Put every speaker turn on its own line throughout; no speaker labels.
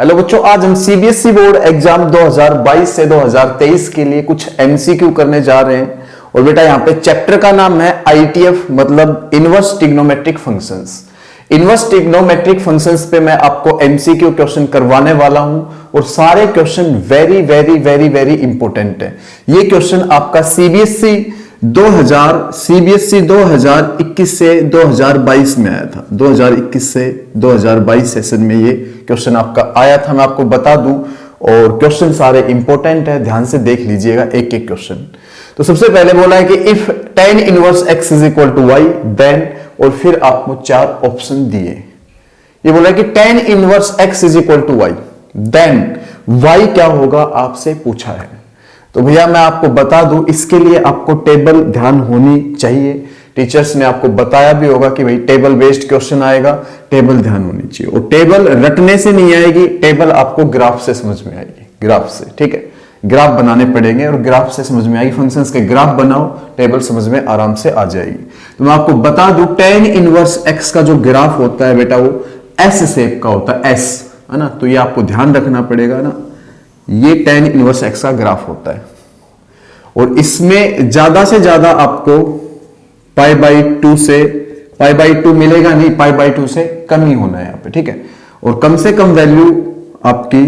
Hello बच्चों, आज हम सीबीएसई बोर्ड एग्जाम 2022 से 2023 के लिए कुछ एमसीक्यू करने जा रहे हैं। और बेटा यहाँ पे चैप्टर का नाम है आईटीएफ, मतलब inverse trigonometric functions. Inverse trigonometric functions पे मैं आपको एमसीक्यू क्वेश्चन करवाने वाला हूं और सारे question very very very very important है। ये क्वेश्चन आपका सीबीएसई 2021 से 2022 में आया था। 2021 से 2022 सेशन में ये क्वेश्चन आपका आया था, मैं आपको बता दूं। और क्वेश्चन सारे इंपॉर्टेंट है, ध्यान से देख लीजिएगा एक एक क्वेश्चन। तो सबसे पहले बोला है कि if tan inverse x is equal to y then, और फिर आपको चार ऑप्शन दिए। ये बोला है कि tan inverse x is equal to y then y क्या होगा, आपसे पूछा है। तो भैया मैं आपको बता दूं, इसके लिए आपको टेबल ध्यान होनी चाहिए। टीचर्स ने आपको बताया भी होगा कि भाई टेबल बेस्ड क्वेश्चन आएगा, टेबल ध्यान होनी चाहिए। और टेबल रटने से नहीं आएगी, टेबल आपको ग्राफ से समझ में आएगी, ग्राफ से, ठीक है। ग्राफ बनाने पड़ेंगे और ग्राफ से समझ में आएगी। फंक्शंस के ग्राफ बनाओ, टेबल समझ में आराम से आ जाएगी। तो मैं आपको बता दूं, tan इनवर्स x का जो ग्राफ होता है बेटा, वो एस शेप का होता है, एस, है ना। तो ये आपको ध्यान रखना पड़ेगा ना, ये tan इनवर्स x का ग्राफ होता है। और इसमें ज्यादा से ज्यादा आपको π/2 से π/2 मिलेगा नहीं, π/2 से कम ही होना है यहाँ पे, ठीक है। और कम से कम वैल्यू आपकी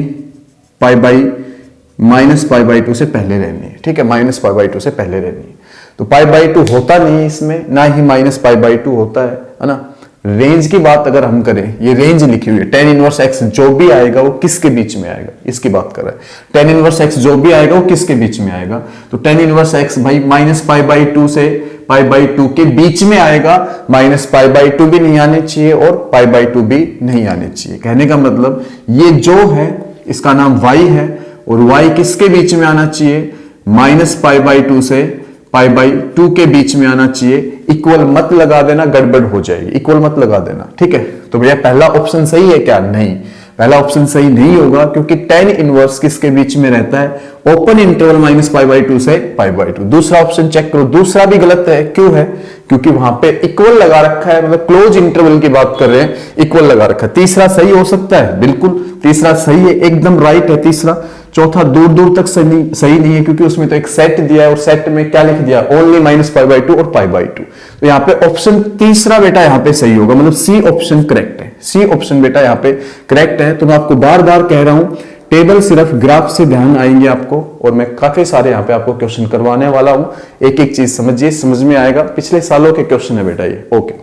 -π/2 से पहले रहनी है, ठीक है। -π/2 से पहले रहनी है। तो π/2 होता नहीं है इसमें, ना ही -π/2 होता है ना। रेंज की बात अगर हम करें, ये रेंज लिखी हुई है, tan इनवर्स x जो भी आएगा वो किसके बीच में आएगा, इसकी बात कर रहा है। tan इनवर्स x जो भी आएगा वो किसके बीच में आएगा, तो tan इनवर्स x भाई -π/2 से π/2 के बीच में आएगा। -π/2 भी नहीं आने चाहिए और π/2 भी नहीं आने चाहिए। कहने का मतलब ये जो है इसका नाम y है, और y किसके बीच में आना चाहिए, -π/2 से π/2 के बीच में आना चाहिए। इक्वल मत लगा देना, गड़बड़ हो जाएगी, इक्वल मत लगा देना, ठीक है। तो भैया पहला ऑप्शन सही है क्या, नहीं, पहला ऑप्शन सही नहीं होगा, क्योंकि tan इनवर्स किसके बीच में रहता है, ओपन इंटरवल -π/2 से π/2। दूसरा ऑप्शन चेक करो, दूसरा भी गलत है। क्यों है, क्योंकि वहां पे इक्वल लगा रखा है, मतलब क्लोज इंटरवल की बात कर रहे हैं, इक्वल लगा रखा है। तीसरा सही हो सकता है, बिल्कुल तीसरा सही है, एकदम राइट है तीसरा। चौथा दूर दूर तक सही नहीं है, क्योंकि उसमें तो एक सेट दिया है और सेट में क्या लिख दिया, ओनली -π/2 और π/2। तो यहाँ पे ऑप्शन तीसरा बेटा यहाँ पे सही होगा, मतलब सी ऑप्शन करेक्ट है। सी ऑप्शन बेटा यहाँ पे करेक्ट है। तो मैं आपको बार बार कह रहा हूं, टेबल सिर्फ ग्राफ से ध्यान आएंगे आपको, और मैं काफी सारे यहाँ पे आपको क्वेश्चन करवाने वाला हूं। एक एक चीज समझिए, समझ में आएगा। पिछले सालों के क्वेश्चन है बेटा ये, ओके।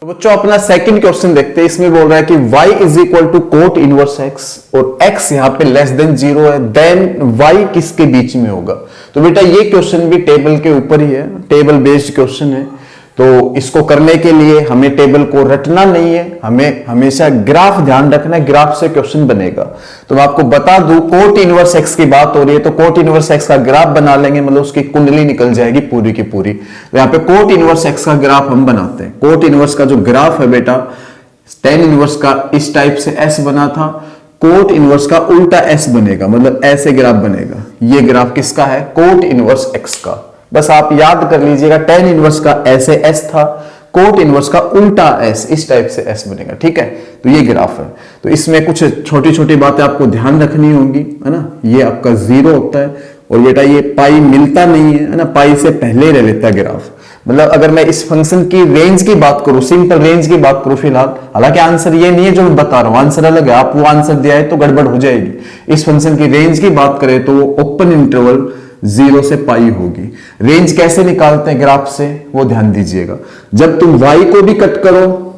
तो बच्चों अपना सेकंड क्वेश्चन देखते हैं। इसमें बोल रहा है कि y is equal to cot inverse x, और x यहाँ पे लेस देन 0 है, देन y किसके बीच में होगा। तो बेटा ये क्वेश्चन भी टेबल के ऊपर ही है, टेबल बेस्ड क्वेश्चन है। तो इसको करने के लिए हमें टेबल को रटना नहीं है, हमें हमेशा ग्राफ ध्यान रखना है, ग्राफ से क्वेश्चन बनेगा। तो मैं आपको बता दूं, कोट इनवर्स x की बात हो रही है, तो कोट इनवर्स x का ग्राफ बना लेंगे, मतलब उसकी कुंडली निकल जाएगी पूरी की पूरी। तो यहाँ पे कोट इनवर्स x का ग्राफ हम बनाते हैं। कोट इनवर्स का जो ग्राफ है बेटा, tan इनवर्स का इस टाइप से s बना था, कोट इनवर्स का उल्टा s बनेगा, मतलब ऐसे ग्राफ बनेगा। ये ग्राफ किसका है, कोट इनवर्स x का। बस आप याद कर लीजिएगा, tan इनवर्स का ऐसे s था, कोट इनवर्स का उल्टा s, इस टाइप से s बनेगा, ठीक है। तो ये ग्राफ है। तो इसमें कुछ छोटी छोटी बातें आपको ध्यान रखनी होंगी, है ना। ये आपका 0 होता है, और बेटा ये पाई मिलता नहीं है ना, पाई से पहले रह लेता है ग्राफ। मतलब अगर मैं इस फंक्शन की रेंज की बात करूं, सिंपल रेंज की बात करूं फिलहाल, हालांकि आंसर ये नहीं है जो मैं बता रहा हूं, आंसर अलग है। आप वो आंसर दिया है तो गड़बड़ हो जाएगी। इस फंक्शन की रेंज की बात करें तो वो ओपन इंटरवल 0 से पाई होगी। रेंज कैसे निकालते हैं ग्राफ से, वो ध्यान दीजिएगा। जब तुम y को भी कट करो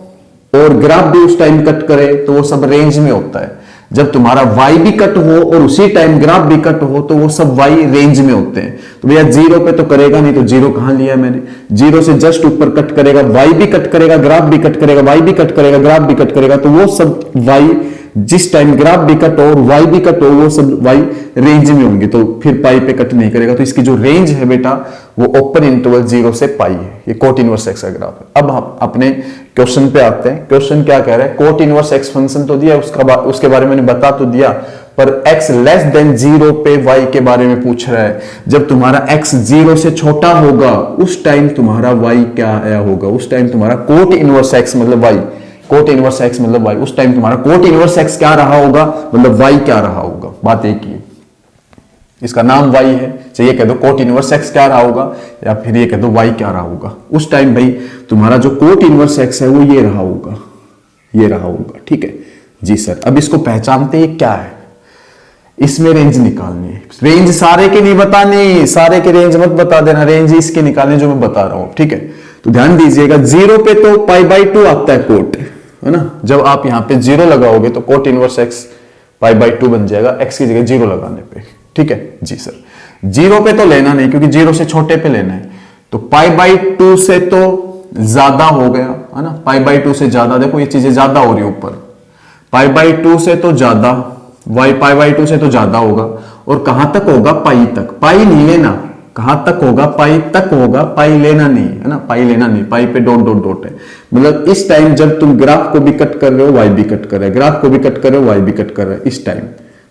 और ग्राफ भी उस टाइम कट करे, तो वो सब रेंज में होता है। जब तुम्हारा y भी कट हो और उसी टाइम ग्राफ भी कट हो, तो वो सब y रेंज में होते हैं। तो भैया 0 पे तो करेगा नहीं, तो 0 कहां लिया मैंने, 0 से जस्ट ऊपर कट करेगा, y भी कट करेगा, ग्राफ भी कट करेगा, y भी कट करेगा, ग्राफ भी कट करेगा। तो वो सब y जिस टाइम ग्राफ भी कट हो और y भी कट हो, वो सब y रेंज में होंगे, तो फिर पाई पे कट नहीं करेगा। तो इसकी जो रेंज है बेटा, वो ओपन इंटरवल 0 से पाई है। ये कोट इनवर्स x का ग्राफ है। अब हम अपने क्वेश्चन पे आते हैं। क्वेश्चन क्या कह रहा है, कोट इनवर्स x फंक्शन तो दिया, उसके बारे में मैंने बता तो दिया, पर x लेस देन 0 पे y के बारे में पूछ रहा है। जब तुम्हारा x 0 से छोटा होगा, उस टाइम तुम्हारा y क्या आया होगा, उस टाइम तुम्हारा कोट इनवर्स x मतलब y कोट इनवर्स एक्स मतलब वाई, उस टाइम तुम्हारा कोट इनवर्स एक्स क्या रहा होगा, मतलब वाई क्या रहा होगा। बात एक ही है, इसका नाम वाई है, चाहिए कह दो कोट इनवर्स एक्स क्या रहा होगा, या फिर ये कह दो वाई क्या रहा होगा। उस टाइम भाई तुम्हारा जो कोट इनवर्स एक्स है वो ये रहा होगा, ये रहा होगा। ठीक है जी सर। अब इसको पहचानते हैं क्या है, इसमें रेंज निकालनी है। रेंज सारे के नहीं बतानी, सारे के रेंज मत बता देना, रेंज इसके निकालने जो मैं बता रहा हूं। ठीक है, तो ध्यान दीजिएगा, 0 पे तो पाई बाई 2 आता है कोट, है ना। जब आप यहां पे 0 लगाओगे तो cot inverse x pi by 2 बन जाएगा, एक्स की जगह 0 लगाने पे। ठीक है जी सर। 0 पे तो लेना नहीं, क्योंकि 0 से छोटे पे लेना है, तो पाई बाई 2 से तो ज्यादा हो गया, है ना। पाई बाई 2 से ज्यादा, देखो ये चीजें ज्यादा हो रही है ऊपर, पाई बाई 2 से तो ज्यादा, वाई पाई बाई 2 से तो ज्यादा होगा, और कहां तक होगा, पाई तक। पाई नहीं लेना, कहां तक होगा, पाई तक होगा, पाई लेना नहीं, है ना, पाई लेना नहीं, पाई पे डॉट डॉट डॉट है। मतलब इस टाइम जब तुम ग्राफ को भी कट कर रहे हो, वाई भी कट कर रहे हो, ग्राफ को भी कट कर रहे हो, वाई भी कट कर रहे हो, इस टाइम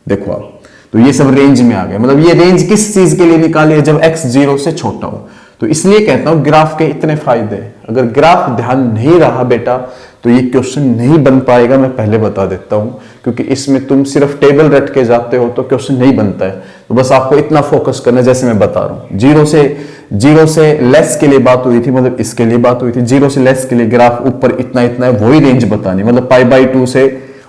देखो आप, तो ये सब रेंज में आ गया। मतलब ये रेंज किस चीज के लिए निकाली है, जब x 0 से छोटा हो। तो इसलिए कहता हूं ग्राफ के इतने फायदे हैं। अगर ग्राफ ध्यान नहीं रहा बेटा तो ये क्वेश्चन नहीं बन पाएगा, मैं पहले बता देता हूं, क्योंकि इसमें तुम सिर्फ टेबल रट के जाते हो तो क्वेश्चन नहीं बनता है। तो बस आपको इतना फोकस करना है, जैसे मैं बता रहा हूं, जीरो से लेस के लिए बात हुई थी, मतलब इसके लिए बात हुई थी, 0 से लेस के लिए ग्राफ ऊपर इतना इतना है, वही रेंज बतानी, मतलब पाई बाई 2 से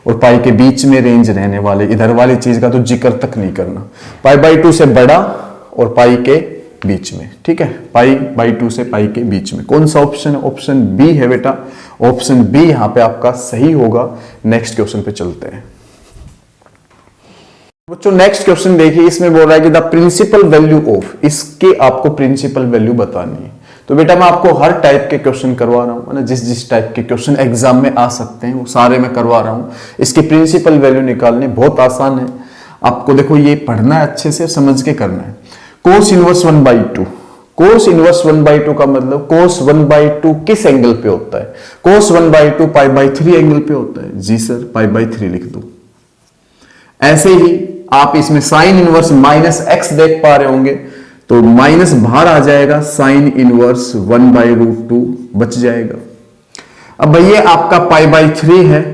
और पाई के बीच में रेंज रहने वाले, इधर वाली चीज का तो जिक्र तक नहीं करना। पाई बाई 2 से बड़ा और पाई के बीच में। ठीक है, पाई बाई 2 से पाई के बीच में। कौन सा ऑप्शन है, ऑप्शन बी है बेटा, ऑप्शन बी यहां पे आपका सही होगा। नेक्स्ट क्वेश्चन पे चलते हैं बच्चों। नेक्स्ट क्वेश्चन देखिए, इसमें बोल रहा है कि द प्रिंसिपल वैल्यू ऑफ, इसके आपको प्रिंसिपल वैल्यू बतानी है। तो बेटा मैं आपको हर टाइप के क्वेश्चन करवा रहा हूं ना, जिस टाइप के क्वेश्चन एग्जाम में आ सकते हैं वो सारे मैं करवा रहा हूं। इसकी प्रिंसिपल वैल्यू निकालनी बहुत आसान है, आपको देखो ये पढ़ना है, अच्छे से समझ के करना है। कोस इनवर्स 1/2, कोस इनवर्स 1/2 का मतलब कोस 1/2 किस एंगल पे होता है, कोस 1/2 पाई बाई 3 एंगल पे होता है। जी सर, पाई बाई 3 लिख दो। ऐसे ही आप इसमें साइन इनवर्स माइनस एक्स देख पा रहे होंगे, तो माइनस बाहर आ जाएगा, साइन इनवर्स 1/√2 बच जाएगा। अब भैया आपका पाई बाई 3 है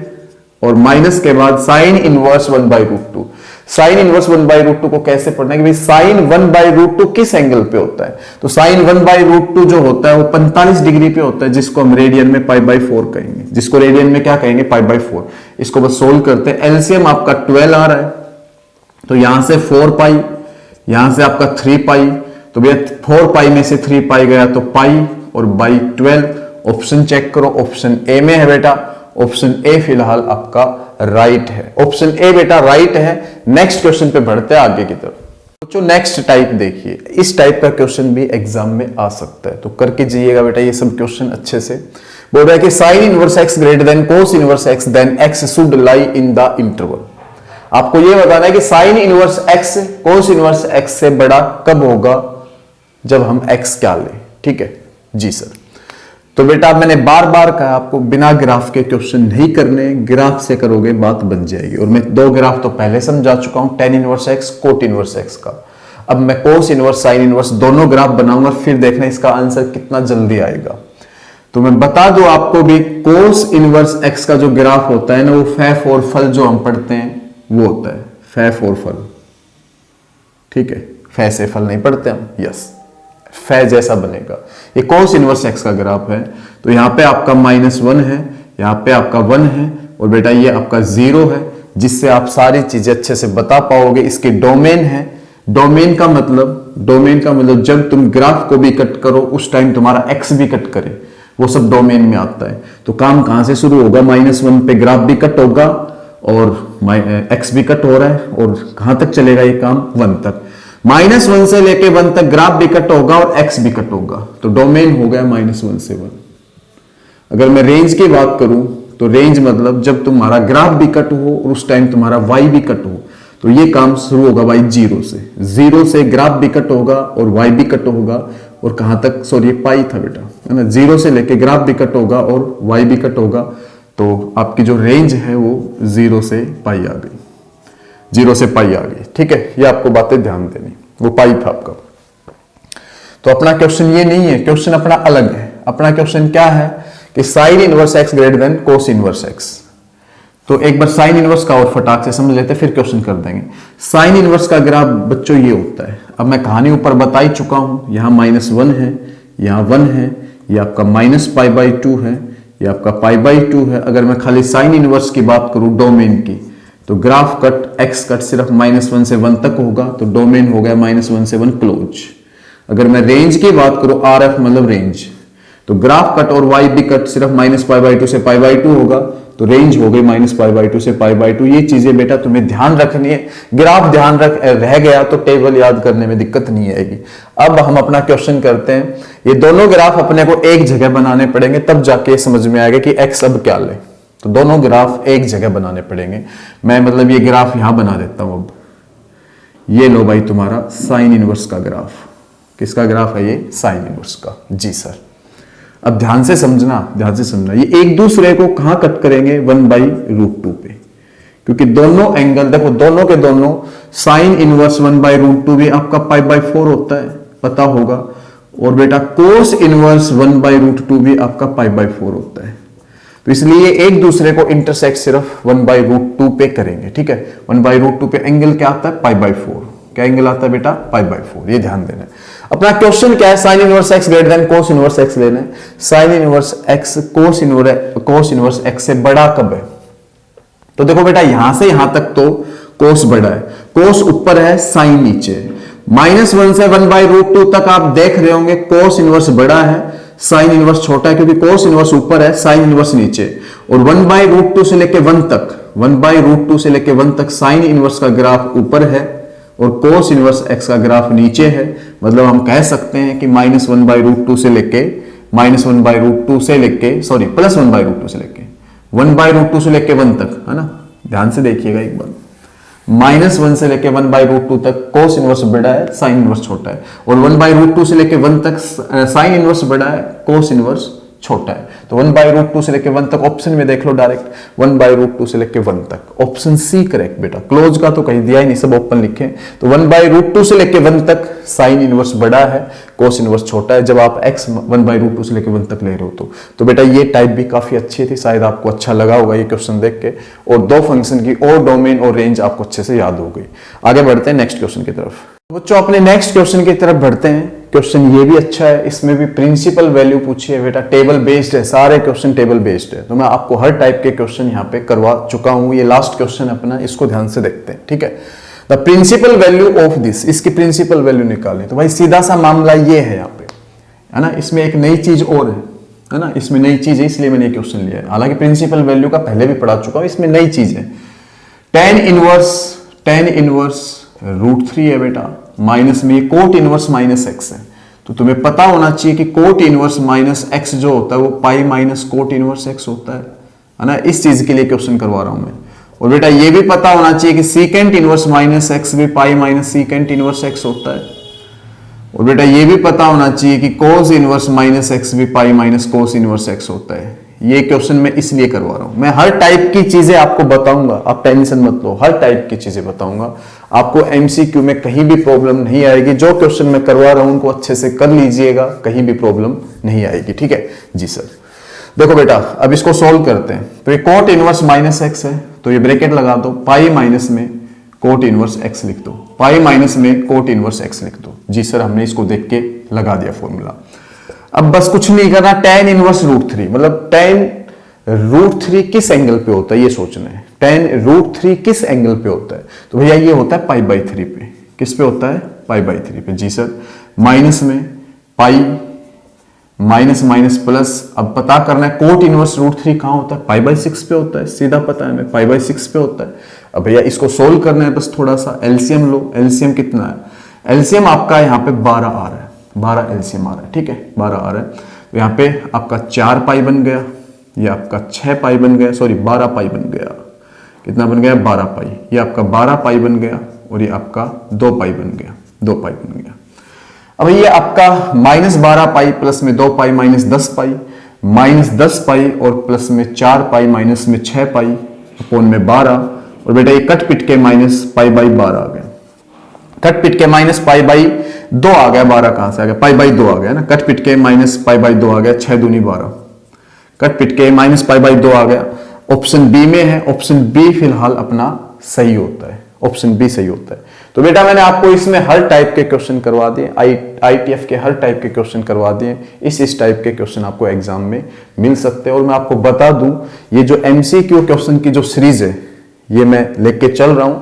और माइनस के बाद साइन इनवर्स 1/√2। साइन इनवर्स 1/√2 को कैसे पढ़ना है कि भाई साइन 1/√2 किस एंगल पे होता है, तो साइन 1/√2 जो होता है वो 45 डिग्री पे होता है, जिसको हम रेडियन में पाई बाई 4 कहेंगे, जिसको रेडियन में क्या कहेंगे, पाई बाई 4। इसको बस सोल्व करते हैं। एलसीएम आपका 12 आ रहा है, तो यहां से 4 पाई, यहां से आपका 3 पाई, तो भैया 4 पाई में से 3 पाई गया तो पाई और बाई 12। ऑप्शन चेक करो, ऑप्शन ए में है बेटा, ऑप्शन ए फिलहाल आपका राइट है, ऑप्शन ए बेटा राइट है। नेक्स्ट क्वेश्चन पे बढ़ते हैं आगे की तरफ। तो नेक्स्ट टाइप देखिए, इस टाइप का क्वेश्चन भी एग्जाम में आ सकता है, तो करके जाइएगा बेटा ये सब क्वेश्चन अच्छे से। बोल रहा है कि sine inverse x greater than cos inverse x, then x should lie in the interval. आपको यह बताना है कि sine inverse x cos inverse x से बड़ा कब होगा, जब हम एक्स क्या लें। ठीक है जी सर। तो बेटा मैंने बार बार कहा आपको बिना ग्राफ के क्वेश्चन नहीं करने, ग्राफ से करोगे बात बन जाएगी। और मैं 2 ग्राफ तो पहले समझा चुका हूं, tan inverse x, cot inverse x का। अब मैं कोस इनवर्स साइन इनवर्स दोनों ग्राफ बनाऊंगा, फिर देखना इसका आंसर कितना जल्दी आएगा। तो मैं बता दूं आपको भी, कोस इनवर्स एक्स का जो ग्राफ होता है ना, वो फैफ और फल जो हम पढ़ते हैं वो होता है, फैफ और फल। ठीक है, फै से फल नहीं पढ़ते हम, यस, फै जैसा बनेगा। ये कोस इनवर्स एक्स का ग्राफ है, तो यहां पे आपका -1 है, यहां पे आपका 1 है, और बेटा ये आपका 0 है, जिससे आप सारी चीजें अच्छे से बता पाओगे। इसके डोमेन है, डोमेन का मतलब जब तुम ग्राफ को भी कट करो उस टाइम तुम्हारा एक्स भी कट करे, वो सब डोमेन में आता है। तो काम कहां से शुरू होगा, -1 पे ग्राफ भी कट होगा और एक्स भी कट हो रहा है, और कहां तक चलेगा ये काम, 1 तक। -1 से लेके 1 तक ग्राफ भी कट होगा और एक्स भी कट होगा, तो डोमेन हो गया -1 से 1। अगर मैं रेंज की बात करूं तो रेंज मतलब जब तुम्हारा ग्राफ भी कट हो और उस टाइम तुम्हारा वाई भी कट हो, तो ये काम शुरू होगा भाई 0 से ग्राफ भी कट होगा और वाई भी कट होगा, और कहां तक, सॉरी पाई था बेटा, है ना, 0 से लेके ग्राफ भी कट होगा और वाई भी कट होगा, तो आपकी जो रेंज है वो 0 से पाई आ गई, 0 से पाई आ गई। ठीक है, ये आपको बातें ध्यान देनी, वो पाई था आपका। तो अपना क्वेश्चन ये नहीं है, क्वेश्चन अपना अलग है। अपना क्वेश्चन क्या है कि sine inverse x greater than cos inverse x. तो एक बार साइन इनवर्स का और फटाक से समझ लेते हैं, फिर क्वेश्चन कर देंगे। साइन इनवर्स का ग्राफ बच्चों ये होता है, अब मैं कहानी ऊपर बता ही चुका हूं, यहां -1 है, यहां 1 है, ये आपका -π/2 है, ये आपका π/2 है। अगर मैं खाली साइन इनवर्स की बात करूं डोमेन की, तो ग्राफ कट एक्स कट सिर्फ -1 से 1 तक होगा, तो डोमेन हो गया -1 से 1 क्लोज। अगर मैं रेंज की बात करूं, RF मतलब रेंज, तो ग्राफ कट और वाई भी कट सिर्फ -π/2 से π/2 होगा, तो रेंज हो गई -π/2 से π/2। ये चीजें बेटा तुम्हें ध्यान रखनी है, ग्राफ ध्यान रह गया तो टेबल याद करने में दिक्कत नहीं आएगी। अब हम अपना क्वेश्चन करते हैं, ये दोनों ग्राफ अपने को एक जगह बनाने पड़ेंगे, तब जाके समझ में आएगा कि एक्स अब क्या ले। तो दोनों ग्राफ एक जगह बनाने पड़ेंगे। मैं मतलब ये ग्राफ यहां बना देता हूं। अब ये लो भाई तुम्हारा साइन इनवर्स का ग्राफ। किसका ग्राफ है ये? साइन इनवर्स का। जी सर। अब ध्यान से समझना, ध्यान से समझना, ये एक दूसरे को कहां कट करेंगे? 1/√2 पे, क्योंकि दोनों एंगल देखो, दोनों के दोनों साइन इनवर्स 1/√2 भी आपका π/4 होता है, पता होगा, और बेटा कोस इनवर्स 1/√2 भी आपका π/4 होता है। तो इसलिए एक दूसरे को इंटरसेक्ट सिर्फ 1/√2 पे करेंगे, ठीक है। 1/√2 पे एंगल क्या आता है? π/4। क्या एंगल आता है बेटा? π/4। ये ध्यान देना है। अपना क्वेश्चन क्या है? Sign inverse x greater than cos inverse x लेना है। Sign inverse x cos inverse x से बड़ा कब है? तो देखो बेटा, यहां से यहां तक तो कोस बड़ा है, कोस ऊपर है, साइन नीचे है। -1 से 1/√2 तक आप देख रहे होंगे कोस इनवर्स बड़ा है, साइन इनवर्स छोटा है, क्योंकि कोस इनवर्स ऊपर है, साइन इनवर्स नीचे। और 1/√2 से लेके 1 तक, 1/√2 से लेके 1 तक साइन इनवर्स का ग्राफ ऊपर है और कोस इनवर्स एक्स का ग्राफ नीचे है। मतलब हम कह सकते हैं कि -1/√2 से लेके +1/√2 से लेके 1 तक, है ना। ध्यान से देखिएगा एक बार, -1 से लेके 1/√2 तक कोस इनवर्स बड़ा है, साइन इनवर्स छोटा है, और 1/√2 से लेके 1 तक साइन इनवर्स बड़ा है, कोस इनवर्स छोटा है। तो 1/√2 से लेके 1 तक ऑप्शन में देख लो डायरेक्ट, 1/√2 से लेके 1 तक, ऑप्शन सी करेक्ट बेटा। क्लोज का तो कहीं दिया ही नहीं, सब ओपन लिखे। तो 1/√2 से लेके 1 तक साइन इनवर्स बड़ा है, कोस इनवर्स छोटा है, जब आप x 1/√2 से लेके 1 तक ले रहे हो तो बेटा ये टाइप भी काफी अच्छी थी, शायद आपको अच्छा लगा होगा ये क्वेश्चन देख के, और दो फंक्शन की और डोमेन और रेंज आपको अच्छे से याद हो गई। आगे बढ़ते हैं नेक्स्ट क्वेश्चन की तरफ। बच्चों अपने नेक्स्ट क्वेश्चन की तरफ बढ़ते हैं। क्वेश्चन ये भी अच्छा है, इसमें भी प्रिंसिपल वैल्यू पूछी है बेटा, टेबल बेस्ड है, सारे क्वेश्चन टेबल बेस्ड है। तो मैं आपको हर टाइप के क्वेश्चन यहाँ पे करवा चुका हूँ। ये लास्ट क्वेश्चन अपना, इसको ध्यान से देखते हैं, ठीक है। The principal value of this, इसकी प्रिंसिपल वैल्यू निकालें। तो भाई सीधा सा मामला ये है यहाँ पे, है ना। इसमें एक नई चीज और है ना, इसमें नई चीज है, इसलिए मैंने ये क्वेश्चन लिया है। हालांकि प्रिंसिपल वैल्यू का पहले भी पढ़ा चुका हूँ, इसमें नई चीज है। tan इनवर्स √3 है बेटा, माइनस में कोट इनवर्स -x है। तो तुम्हें पता होना चाहिए कि कोट इनवर्स -x जो होता है वो pi minus cot inverse x होता है ना। इस चीज के लिए क्वेश्चन करवा रहा हूं मैं। और बेटा ये भी पता होना चाहिए कि सीकेंट इनवर्स -x भी pi minus secant inverse x होता है। और बेटा ये भी पता होना चाहिए कि कोस इनवर्स -x भी pi minus cos inverse x होता है। ये क्वेश्चन मैं इसलिए करवा रहा हूं। मैं हर टाइप की चीजें आपको बताऊंगा, आप टेंशन मत लो, हर टाइप की चीजें बताऊंगा आपको। एमसीक्यू में कहीं भी प्रॉब्लम नहीं आएगी। जो क्वेश्चन मैं करवा रहा हूं उनको अच्छे से कर लीजिएगा, कहीं भी प्रॉब्लम नहीं आएगी, ठीक है जी सर। देखो बेटा अब इसको सोल्व करते हैं। तो ये कोट इनवर्स -x है, तो ये ब्रैकेट लगा दो, पाई माइनस में कोट इनवर्स x लिख दो, पाई माइनस में कोट इनवर्स x लिख दो। जी सर, हमने इसको देख के लगा दिया फॉर्मूला। अब बस कुछ नहीं करना, tan इनवर्स √3, मतलब tan √3 किस एंगल पे होता है ये सोचना है। tan √3 किस एंगल पे होता है? तो भैया ये होता है π/3 पे। किस पे होता है? π/3 पे। जी सर, माइनस में पाई माइनस माइनस प्लस, अब पता करना है कोट इनवर्स √3 कहां होता है? π/6 पे होता है, सीधा पता है हमें, π/6 पे होता है। अब भैया इसको सोल्व करना है, बस थोड़ा सा एलसीएम लो। एलसीएम कितना है? एलसीएम आपका यहाँ पे 12 आ रहा है, 12 एलसीएम आ रहा है, ठीक है, 12 आ रहा है। तो यहाँ पे आपका 4 पाई बन गया, ये आपका 6 पाई बन गया, सॉरी 12 पाई बन गया। कितना बन गया? 12 पाई। ये आपका 12 पाई बन गया और ये आपका 2 पाई बन गया, 2 पाई बन गया। अब ये आपका -12 पाई प्लस में 2 पाई -10 पाई, -10 पाई और प्लस में 4 पाई माइनस में 6 पाई अपोन में 12। और बेटा ये कट पिट के -π/12 आ गया, कट पिट के -π/2 आ गया। 12 कहां से आ गया? π/2 आ गया ना, कट पिट के -π/2 आ गया, 6 दूनी 12, कट पिट के माइनस पाई बाई 2 आ गया, ऑप्शन बी में है, ऑप्शन बी फिलहाल अपना सही होता है, ऑप्शन बी सही होता है। तो बेटा मैंने आपको इसमें हर टाइप के क्वेश्चन करवा दिए, आईटीएफ के हर टाइप के क्वेश्चन करवा दिए, इस टाइप के क्वेश्चन आपको एग्जाम में मिल सकते हैं। और मैं आपको बता दूं ये जो एमसीक्यू क्वेश्चन की जो सीरीज है ये मैं लेके चल रहा हूं,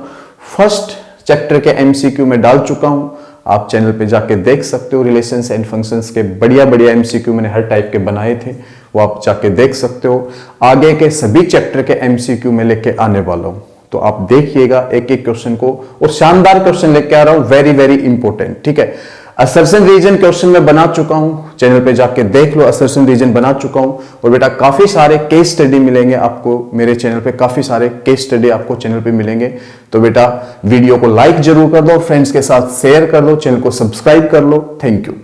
फर्स्ट चैप्टर के एमसीक्यू में डाल चुका हूं, आप चैनल पे जाके देख सकते हो। रिलेशंस एंड फंक्शंस के बढ़िया बढ़िया एमसीक्यू मैंने हर टाइप के बनाए थे, वो आप जाके देख सकते हो। आगे के सभी चैप्टर के एमसीक्यू में लेके आने वाला हूं, तो आप देखिएगा एक एक क्वेश्चन को, और शानदार क्वेश्चन लेके आ रहा हूं, वेरी वेरी इंपॉर्टेंट, ठीक है। असर्शन रीजन क्वेश्चन में बना चुका हूं, चैनल पे जाके देख लो, असर्शन रीजन बना चुका हूं। और बेटा काफी सारे केस स्टडी मिलेंगे आपको मेरे चैनल पे, काफी सारे केस स्टडी आपको चैनल पे मिलेंगे। तो बेटा वीडियो को लाइक जरूर कर दो, फ्रेंड्स के साथ शेयर कर दो, चैनल को सब्सक्राइब कर लो। Thank you.